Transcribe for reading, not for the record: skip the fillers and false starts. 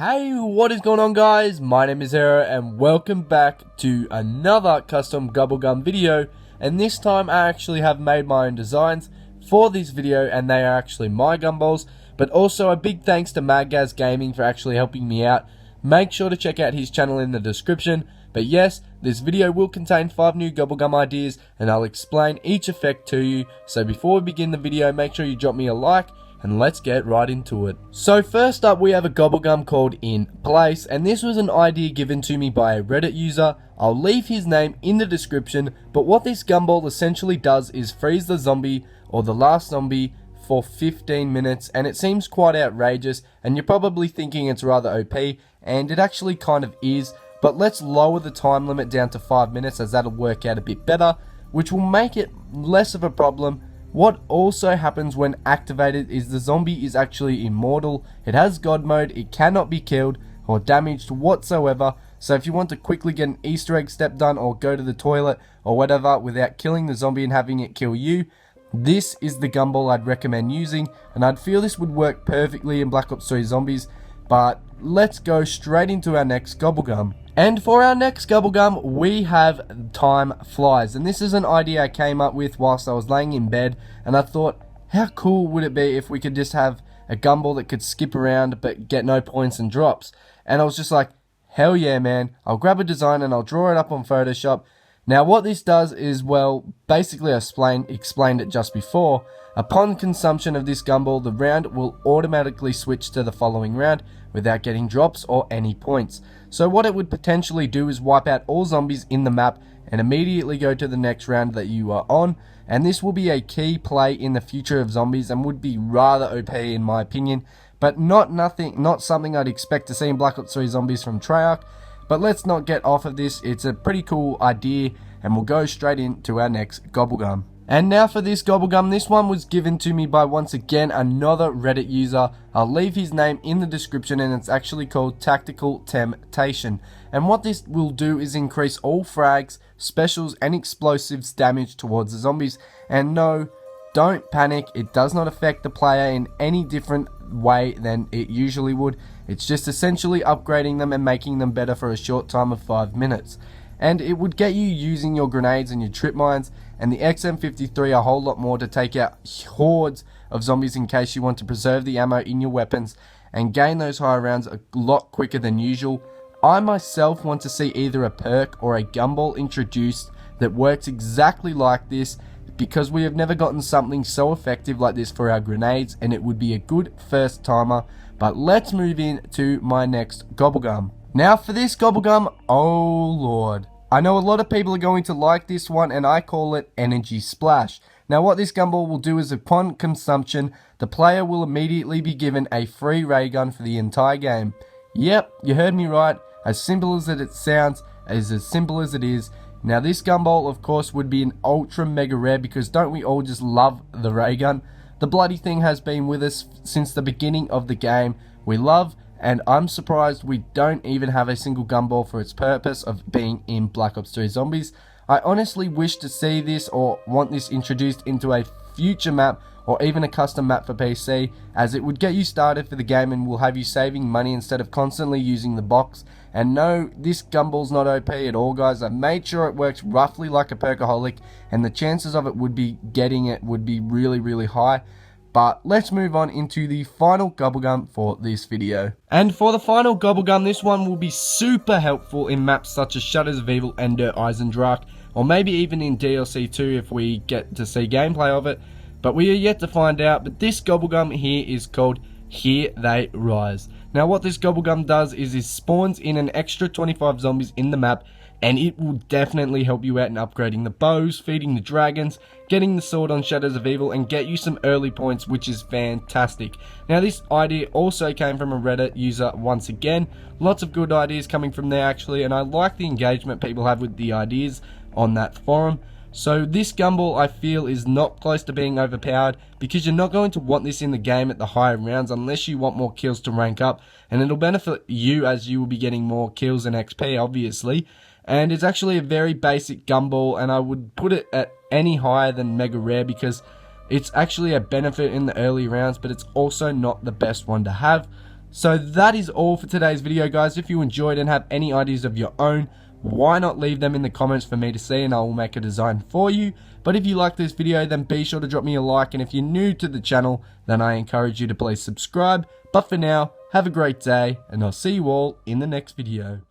Hey, what is going on guys? My name is Zero and welcome back to another custom Gobblegum video, and this time I actually have made my own designs for this video and they are actually my gumballs, but also a big thanks to Madgaz Gaming for actually helping me out. Make sure to check out his channel in the description. But yes, this video will contain 5 new Gobblegum ideas and I'll explain each effect to you. So before we begin the video, make sure you drop me a like and let's get right into it. So first up we have a Gobblegum called In Place, and this was an idea given to me by a Reddit user. I'll leave his name in the description, but what this gumball essentially does is freeze the zombie or the last zombie for 15 minutes, and it seems quite outrageous and you're probably thinking it's rather OP, and it actually kind of is, but let's lower the time limit down to 5 minutes as that'll work out a bit better, which will make it less of a problem. What also happens when activated is the zombie is actually immortal. It has God mode, it cannot be killed or damaged whatsoever. So if you want to quickly get an Easter egg step done or go to the toilet or whatever without killing the zombie and having it kill you, this is the gumball I'd recommend using, and I'd feel this would work perfectly in Black Ops 3 Zombies. But let's go straight into our next Gobblegum. And for our next Gobblegum, we have Time Flies. And this is an idea I came up with whilst I was laying in bed. And I thought, how cool would it be if we could just have a gumball that could skip around but get no points and drops. And I was just like, hell yeah, man. I'll grab a design and I'll draw it up on Photoshop. Now what this does is, well, basically I explained it just before. Upon consumption of this gumball, the round will automatically switch to the following round without getting drops or any points. So what it would potentially do is wipe out all zombies in the map and immediately go to the next round that you are on, and this will be a key play in the future of zombies and would be rather OP in my opinion, but not something I'd expect to see in Black Ops 3 Zombies from Treyarch. But let's not get off of this. It's a pretty cool idea and we'll go straight into our next Gobblegum. And now for this Gobblegum, this one was given to me by once again another Reddit user. I'll leave his name in the description, and it's actually called Tactical Temptation. And what this will do is increase all frags, specials and explosives damage towards the zombies. And no, don't panic, it does not affect the player in any different way than it usually would. It's just essentially upgrading them and making them better for a short time of 5 minutes. And it would get you using your grenades and your trip mines and the XM53 a whole lot more to take out hordes of zombies in case you want to preserve the ammo in your weapons and gain those higher rounds a lot quicker than usual. I myself want to see either a perk or a gumball introduced that works exactly like this, because we have never gotten something so effective like this for our grenades, and it would be a good first timer. But let's move in to my next Gobblegum. Now for this Gobblegum, oh lord. I know a lot of people are going to like this one, and I call it Energy Splash. Now what this gumball will do is, upon consumption, the player will immediately be given a free ray gun for the entire game. Yep, you heard me right. As simple as it sounds, is as simple as it is. Now this gumball of course would be an ultra mega rare, because don't we all just love the ray gun? The bloody thing has been with us since the beginning of the game. We love, and I'm surprised we don't even have a single gumball for its purpose of being in Black Ops 3 Zombies. I honestly wish to see this or want this introduced into a future map or even a custom map for PC, as it would get you started for the game and will have you saving money instead of constantly using the box. And no, this gumball's not OP at all guys. I've made sure it works roughly like a perkaholic, and the chances of it would be getting it would be really high. But let's move on into the final Gobblegum for this video. And for the final Gobblegum, this one will be super helpful in maps such as Shadows of Evil and Der Eisendrache, or maybe even in DLC 2 if we get to see gameplay of it. But we are yet to find out. But this Gobblegum here is called Here They Rise. Now what this Gobblegum does is it spawns in an extra 25 zombies in the map, and it will definitely help you out in upgrading the bows, feeding the dragons, getting the sword on Shadows of Evil, and get you some early points, which is fantastic. Now this idea also came from a Reddit user once again. Lots of good ideas coming from there actually, and I like the engagement people have with the ideas on that forum. So this gumball I feel is not close to being overpowered, because you're not going to want this in the game at the higher rounds unless you want more kills to rank up, and it'll benefit you as you will be getting more kills and XP obviously. And it's actually a very basic gumball, and I would put it at any higher than mega rare, because it's actually a benefit in the early rounds, but it's also not the best one to have. So that is all for today's video, guys. If you enjoyed and have any ideas of your own, why not leave them in the comments for me to see, and I will make a design for you. But if you like this video, then be sure to drop me a like, and if you're new to the channel, then I encourage you to please subscribe. But for now, have a great day, and I'll see you all in the next video.